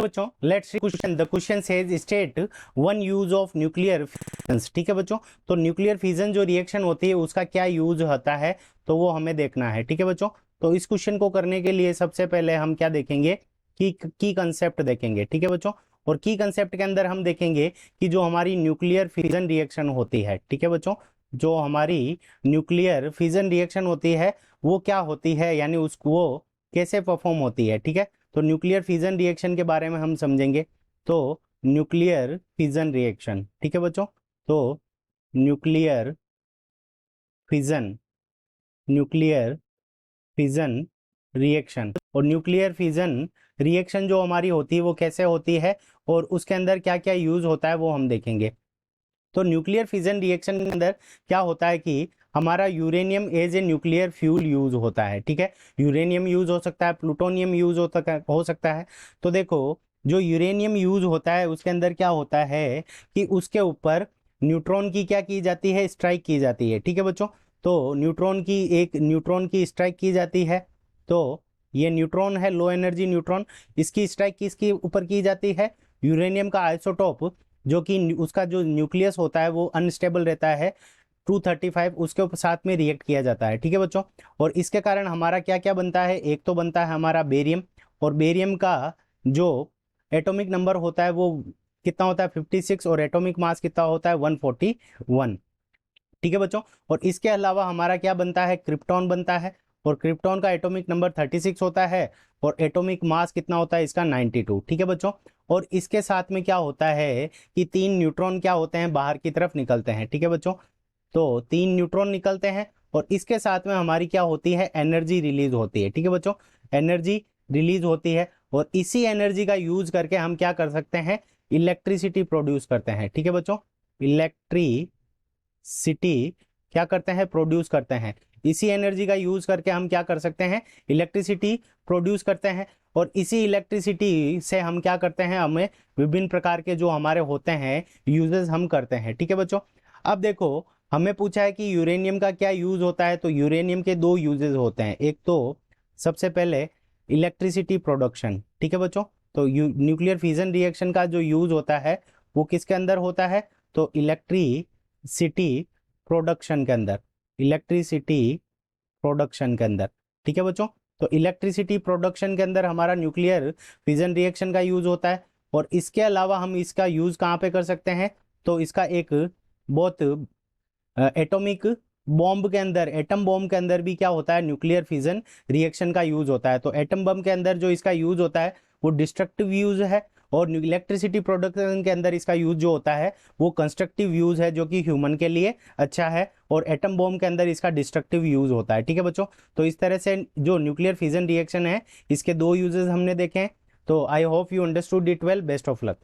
बच्चों let's see question. The question says state one use of nuclear fission. ठीक है बच्चों, तो न्यूक्लियर फिजन जो रिएक्शन होती है उसका क्या यूज होता है तो वो हमें देखना है। ठीक है बच्चों, तो इस क्वेश्चन को करने के लिए सबसे पहले हम क्या देखेंगे की कंसेप्ट देखेंगे। ठीक है बच्चों, और की कंसेप्ट के अंदर हम देखेंगे कि जो हमारी न्यूक्लियर फिजन रिएक्शन होती है, ठीक है बच्चों, जो हमारी न्यूक्लियर फिजन रिएक्शन होती है वो क्या होती है, यानी उसको वो कैसे परफॉर्म होती है। ठीक है, तो न्यूक्लियर फिजन रिएक्शन के बारे में हम समझेंगे। तो न्यूक्लियर फिजन रिएक्शन, ठीक है बच्चों, तो न्यूक्लियर फिजन फिजन रिएक्शन, और न्यूक्लियर फिजन रिएक्शन जो हमारी होती है वो कैसे होती है और उसके अंदर क्या क्या यूज होता है वो हम देखेंगे। तो न्यूक्लियर फिजन रिएक्शन के अंदर क्या होता है कि हमारा uranium as a nuclear fuel use होता है। ठीक है, यूरेनियम यूज हो सकता है, प्लूटोनियम यूज हो सकता है। तो देखो, जो यूरेनियम यूज होता है उसके अंदर क्या होता है कि उसके ऊपर न्यूट्रॉन की क्या की जाती है, स्ट्राइक की जाती है। ठीक है बच्चों, तो न्यूट्रॉन की स्ट्राइक की जाती है। तो ये न्यूट्रॉन है, लो एनर्जी न्यूट्रॉन, इसकी स्ट्राइक किसके ऊपर की जाती है, यूरेनियम का आइसोटोप जो कि उसका जो न्यूक्लियस होता है वो अनस्टेबल रहता है 235, उसके ऊपर साथ में रिएक्ट किया जाता है। ठीक है बच्चों, और इसके कारण हमारा क्या क्या बनता है, एक तो बनता है हमारा बेरियम, और बेरियम का जो एटॉमिक नंबर होता है वो कितना होता है 56, और एटॉमिक मास कितना होता है 141। ठीक है बच्चों, और इसके अलावा हमारा क्या बनता है, क्रिप्टॉन बनता है, और क्रिप्टॉन का एटॉमिक नंबर 36 होता है, और एटॉमिक मास कितना होता है इसका 92। ठीक है बच्चों, और इसके साथ में क्या होता है कि 3 न्यूट्रॉन क्या होते हैं बाहर की तरफ निकलते हैं। ठीक है बच्चों, तो 3 न्यूट्रॉन निकलते हैं, और इसके साथ में हमारी क्या होती है, एनर्जी रिलीज होती है। ठीक है बच्चों, एनर्जी रिलीज होती है, और इसी एनर्जी का यूज करके हम क्या कर सकते हैं, इलेक्ट्रिसिटी प्रोड्यूस करते हैं। ठीक है बच्चों, इलेक्ट्रिसिटी क्या करते हैं, प्रोड्यूस करते हैं। इसी एनर्जी का यूज करके हम क्या कर सकते हैं, इलेक्ट्रिसिटी प्रोड्यूस करते हैं, और इसी इलेक्ट्रिसिटी से हम क्या करते हैं, हमें विभिन्न प्रकार के जो हमारे होते हैं यूजेस हम करते हैं। ठीक है बच्चों, अब देखो हमें पूछा है कि यूरेनियम का क्या यूज होता है, तो यूरेनियम के 2 यूजेस होते हैं। एक तो सबसे पहले इलेक्ट्रिसिटी प्रोडक्शन। ठीक है बच्चों, तो न्यूक्लियर फिजन रिएक्शन का जो यूज होता है वो किसके अंदर होता है, तो इलेक्ट्रिसिटी प्रोडक्शन के अंदर, इलेक्ट्रिसिटी प्रोडक्शन के अंदर। ठीक है बच्चों, तो इलेक्ट्रिसिटी प्रोडक्शन के अंदर हमारा न्यूक्लियर फिजन रिएक्शन का यूज होता है। और इसके अलावा हम इसका यूज कहाँ पे कर सकते हैं, तो इसका एक बहुत एटॉमिक बॉम्ब के अंदर, एटम बॉम्ब के अंदर भी क्या होता है, न्यूक्लियर फिजन रिएक्शन का यूज होता है। तो एटम बम के अंदर जो इसका यूज होता है वो डिस्ट्रक्टिव यूज है, और इलेक्ट्रिसिटी प्रोडक्शन के अंदर इसका यूज जो होता है वो कंस्ट्रक्टिव यूज है, जो कि ह्यूमन के लिए अच्छा है, और एटम बॉम्ब के अंदर इसका डिस्ट्रक्टिव यूज होता है। ठीक है बच्चों, तो इस तरह से जो न्यूक्लियर फिजन रिएक्शन है इसके 2 यूजेस हमने देखे हैं। तो I hope you understood it well. Best of luck.